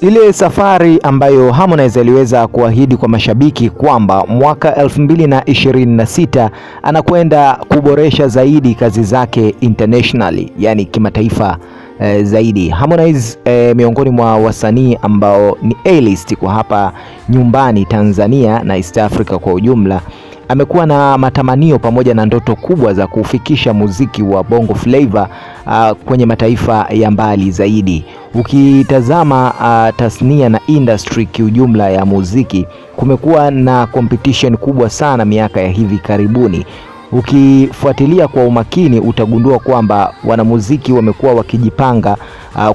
Ile safari ambayo Harmonize aliweza kuahidi kwa mashabiki kwamba mwaka 2026 anakwenda kuboresha zaidi kazi zake internationally, yani kimataifa zaidi. Harmonize miongoni mwa wasanii ambao ni A-list kwa hapa nyumbani Tanzania na East Africa kwa ujumla, amekuwa na matamanio pamoja na ndoto kubwa za kufikisha muziki wa Bongo Flava kwenye mataifa ya mbali zaidi. Ukitazama tasnia na industry kiujumla ya muziki, kumekuwa na competition kubwa sana miaka ya hivi karibuni. Ukifuatilia kwa umakini utagundua kwamba wanamuziki wamekuwa wakijipanga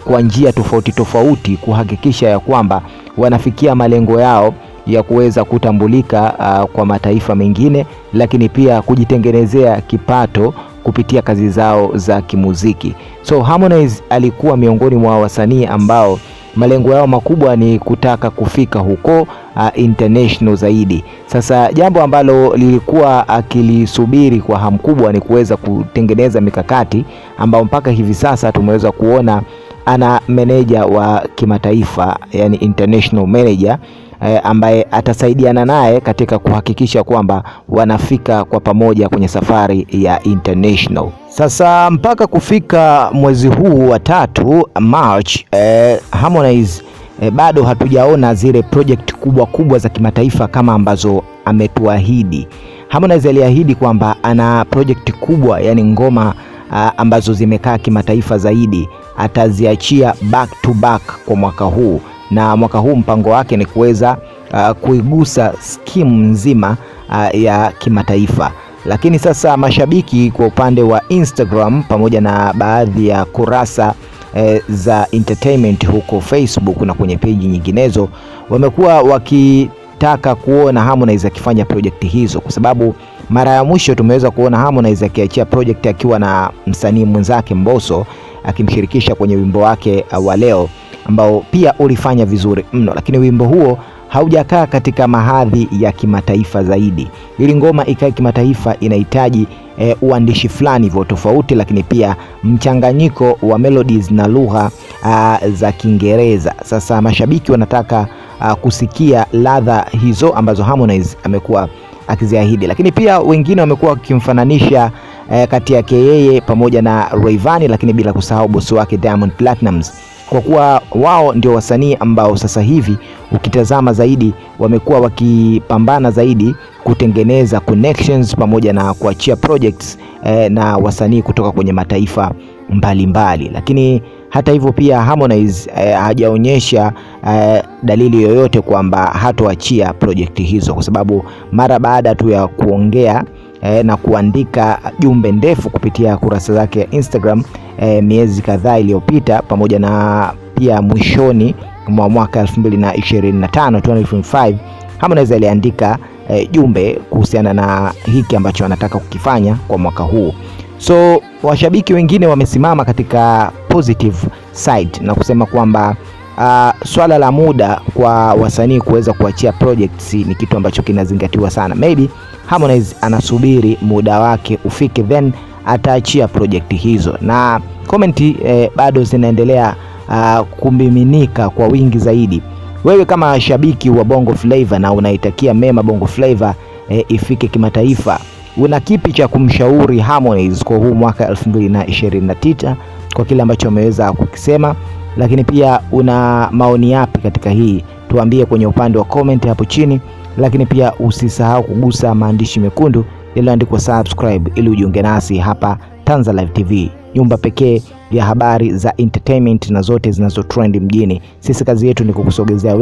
kwa njia tofauti tofauti kuhakikisha ya kwamba wanafikia malengo yao ya kuweza kutambulika kwa mataifa mengine, lakini pia kujitengenezea kipato kupitia kazi zao za kimuziki. So Harmonize alikuwa miongoni mwa wasanii ambao malengo yao makubwa ni kutaka kufika huko international zaidi. Sasa jambo ambalo lilikuwa akilisubiri kwa hamu kubwa ni kuweza kutengeneza mikakati ambao mpaka hivi sasa tumeweza kuona ana meneja wa kimataifa, yani international manager ambaye atasaidiana naye katika kuhakikisha kwamba wanafika kwa pamoja kwenye safari ya international. Sasa mpaka kufika mwezi huu wa 3 March, Harmonize bado hatujaona zile project kubwa kubwa za kimataifa kama ambazo ametuahidi. Harmonize aliahidi kwamba ana project kubwa, yani ngoma ambazo zimekaa kimataifa zaidi ataziachia back to back kwa mwaka huu, na mwaka huu mpango wake ni kuweza kuigusa skimu nzima ya kimataifa. Lakini sasa mashabiki kwa upande wa Instagram pamoja na baadhi ya kurasa za entertainment huko Facebook na kwenye peji nyinginezo wamekuwa wakitaka kuona Harmonize akifanya project hizo, kwa sababu mara ya mwisho tumeweza kuona Harmonize akiachia project akiwa na msanii mwenzake Mbosso akimshirikisha kwenye wimbo wake wa Leo ambao pia ulifanya vizuri mno, lakini wimbo huo haujakaa katika mahadhi ya kimataifa zaidi. Ili ngoma ikae kimataifa inahitaji uandishi fulani hivyo tofauti, lakini pia mchanganyiko wa melodies na lugha za Kiingereza. Sasa mashabiki wanataka kusikia ladha hizo ambazo Harmonize amekuwa akiziahidi, lakini pia wengine wamekuwa wakimfananisha kati yake yeye pamoja na Rayvanny, lakini bila kusahau bosi wake Diamond Platnumz, kwa kuwa wao ndio wasanii ambao sasa hivi ukitazama zaidi wamekuwa wakipambana zaidi kutengeneza connections pamoja na kuachia projects na wasanii kutoka kwenye mataifa mbalimbali. Lakini hata hivyo pia Harmonize hajaonyesha dalili yoyote kwamba hatoachia project hizo, kwa sababu mara baada tu ya kuongea na kuandika jumbe ndefu kupitia kurasa zake ya Instagram miezi kadhaa iliyopita, pamoja na pia mwishoni mwa mwaka 2025 Harmonize aliandika jumbe kuhusiana na hiki ambacho anataka kukifanya kwa mwaka huu. So washabiki wengine wamesimama katika positive side na kusema kwamba swala la muda kwa wasanii kuweza kuachia projects ni kitu ambacho kinazingatiwa sana. Maybe Harmonize anasubiri muda wake ufike then ataachia project hizo, na komenti bado zinaendelea kumiminika kwa wingi zaidi. Wewe kama shabiki wa Bongo Flava na unaitakia mema Bongo Flava ifike kimataifa, una kipi cha kumshauri Harmonize kwa huu mwaka 2026 kwa kile ambacho ameweza kukisema? Lakini pia una maoni yapi katika hii? Tuambie kwenye upande wa comment hapo chini, lakini pia usisahau kugusa maandishi mekundu yaliyoandikwa subscribe ili ujiunge nasi hapa Tanzalive TV, nyumba pekee ya habari za entertainment na zote zinazotrend mjini. Sisi kazi yetu ni kukusogezea